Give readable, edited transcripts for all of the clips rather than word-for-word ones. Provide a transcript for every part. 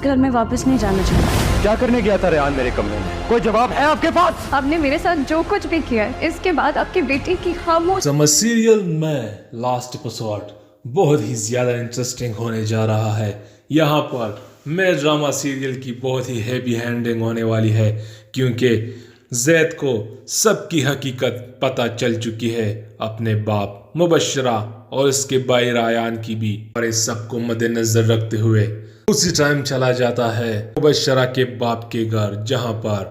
گھر میں واپس نہیں جانا چاہتا۔ کیا کرنے گیا تھا ریان میرے کمرے میں؟ کوئی جواب ہے آپ کے پاس؟ آپ نے میرے ساتھ جو کچھ بھی کیا ہے اس کے بعد آپ کی بیٹی کی خاموش سمجھ سیریل میں لاسٹ ایپیسوڈ بہت ہی زیادہ انٹرسٹنگ ہونے جا رہا ہے۔ یہاں پر میں ڈرامہ سیریل کی بہت ہی ہیپی ہینڈنگ ہونے والی ہے، کیونکہ زید کو سب کی حقیقت پتہ چل چکی ہے، اپنے باپ مبشرہ اور اس کے بھائی ریان کی بھی، اور اس سب کو مد نظر رکھتے ہوئے اسی ٹائم چلا جاتا ہے مبشرہ کے باپ کے گھر، جہاں پر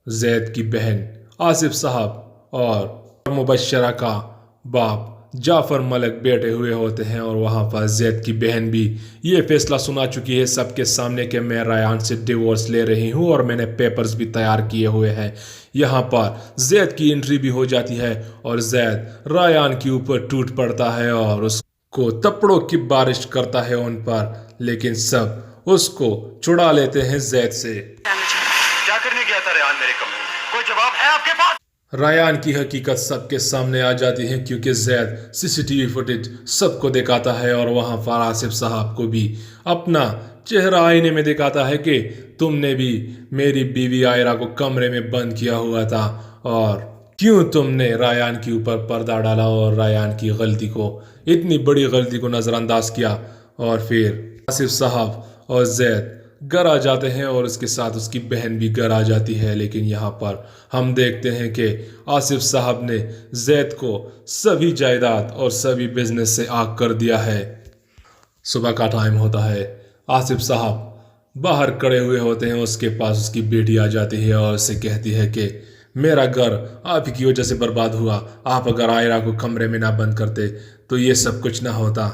زید کی بہن آصف صاحب اور مبشرہ کا باپ جعفر ملک بیٹھے ہوئے ہوتے ہیں، اور وہاں پر زید کی بہن بھی یہ فیصلہ سنا چکی ہے سب کے سامنے کہ میں ریان سے ڈیورس لے رہی ہوں اور میں نے پیپرز بھی تیار کیے ہوئے ہیں۔ یہاں پر زید کی انٹری بھی ہو جاتی ہے اور زید ریان کے اوپر ٹوٹ پڑتا ہے اور اس کو تپڑوں کی بارش کرتا ہے ان پر، لیکن سب اس کو چھڑا لیتے ہیں زید سے۔ کیا کرنے گیا تھا ریان میرے کمرے میں؟ کوئی جواب ہے آپ کے پاس؟ ریان کی حقیقت سب کے سامنے آ جاتی ہے، کیونکہ زید سی ٹی وی فوٹیج سب کو دکھاتا ہے اور وہاں پر آصف صاحب کو بھی اپنا چہرہ آئینے میں دکھاتا ہے کہ تم نے بھی میری بیوی عائرہ کو کمرے میں بند کیا ہوا تھا، اور کیوں تم نے ریان کے اوپر پردہ ڈالا اور ریان کی غلطی کو، اتنی بڑی غلطی کو نظر انداز کیا۔ اور پھر آصف صاحب اور زید گھر آ جاتے ہیں اور اس کے ساتھ اس کی بہن بھی گھر آ جاتی ہے، لیکن یہاں پر ہم دیکھتے ہیں کہ آصف صاحب نے زید کو سبھی جائیداد اور سبھی بزنس سے آگ کر دیا ہے۔ صبح کا ٹائم ہوتا ہے، آصف صاحب باہر کھڑے ہوئے ہوتے ہیں، اس کے پاس اس کی بیٹی آ جاتی ہے اور اسے کہتی ہے کہ میرا گھر آپ کی وجہ سے برباد ہوا، آپ اگر عائرہ کو کمرے میں نہ بند کرتے تو یہ سب کچھ نہ ہوتا۔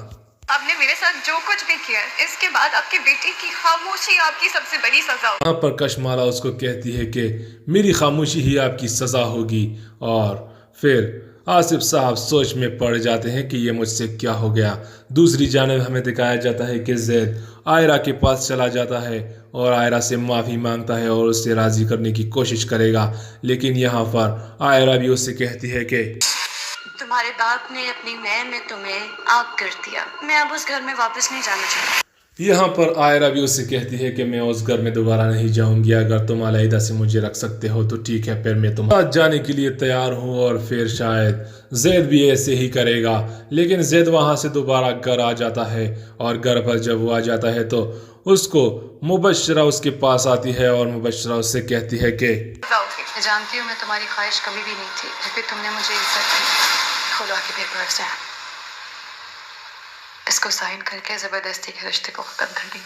آپ نے میرے ساتھ جو کچھ بھی کیا ہے اس کے بعد آپ کی بیٹی کی خاموشی آپ کی سب سے بڑی سزا ہوگی۔ یہاں پر کشمالا اس کو کہتی ہے کہ میری خاموشی ہی آپ کی سزا ہوگی، اور پھر آصف صاحب سوچ میں پڑ جاتے ہیں کہ یہ مجھ سے کیا ہو گیا۔ دوسری جانب ہمیں دکھایا جاتا ہے کہ زید عائرہ کے پاس چلا جاتا ہے اور عائرہ سے معافی مانگتا ہے اور اسے راضی کرنے کی کوشش کرے گا، لیکن یہاں پر عائرہ بھی اسے کہتی ہے کہ تمہارے باپ نے اپنی مین نے تمہیں آگ کر دیا، میں اب اس گھر میں واپس نہیں جانا چاہتا۔ یہاں پر عائرہ بھی اسے کہتی ہے کہ میں اس گھر میں دوبارہ نہیں جاؤں گی، اگر تم علیحدہ سے مجھے رکھ سکتے ہو تو ٹھیک ہے، پھر میں تمہارے ساتھ جانے کے لیے تیار ہوں۔ اور پھر شاید زید بھی ایسے ہی کرے گا، لیکن زید وہاں سے دوبارہ گھر آ جاتا ہے، اور گھر پر جب وہ آ جاتا ہے تو اس کو مبشرہ اس کے پاس آتی ہے اور مبشرہ اس سے کہتی ہے کہ میں جانتی ہوں میں تمہاری خواہش کبھی بھی نہیں تھی، پھر تم نے مجھے عزت دی۔ خدا کے پیپرز ہیں، اس کو سائن کر کے زبردستی کے رشتے کو ختم کر دیں۔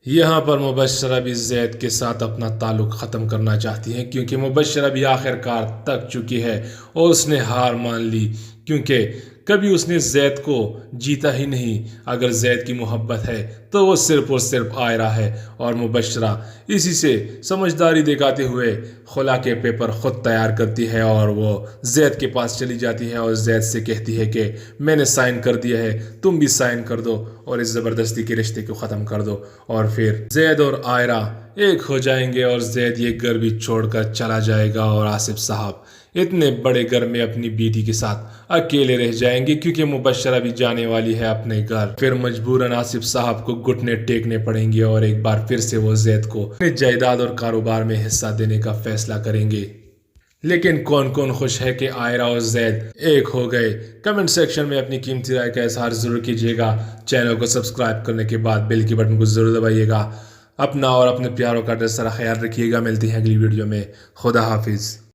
یہاں پر مبشرہ بھی زید کے ساتھ اپنا تعلق ختم کرنا چاہتی ہے، کیونکہ مبشرہ بھی آخر کار تک چکی ہے اور اس نے ہار مان لی، کیونکہ کبھی اس نے زید کو جیتا ہی نہیں۔ اگر زید کی محبت ہے تو وہ صرف اور صرف عائرہ ہے، اور مبشرہ اسی سے سمجھداری دکھاتے ہوئے خلا کے پیپر خود تیار کرتی ہے اور وہ زید کے پاس چلی جاتی ہے اور زید سے کہتی ہے کہ میں نے سائن کر دیا ہے، تم بھی سائن کر دو اور اس زبردستی کے رشتے کو ختم کر دو، اور پھر زید اور عائرہ ایک ہو جائیں گے اور زید یہ گھر بھی چھوڑ کر چلا جائے گا، اور آصف صاحب اتنے بڑے گھر میں اپنی بیٹی کے ساتھ اکیلے رہ جائیں گے، کیونکہ مبشرہ بھی جانے والی ہے اپنے گھر۔ پھر مجبوراً آصف صاحب کو گھٹنے ٹیکنے پڑیں گے اور ایک بار پھر سے وہ زید کو اپنے جائیداد اور کاروبار میں حصہ دینے کا فیصلہ کریں گے۔ لیکن کون کون خوش ہے کہ عائرہ اور زید ایک ہو گئے؟ کمنٹ سیکشن میں اپنی قیمتی رائے کا اظہار ضرور کیجیے گا۔ چینل کو سبسکرائب کرنے کے بعد بیل کے بٹن کو ضرور دبائیے گا۔ اپنا اور اپنے پیاروں کا ڈھیر سارا خیال رکھیے گا۔ ملتے ہیں اگلی ویڈیو میں۔ خدا حافظ۔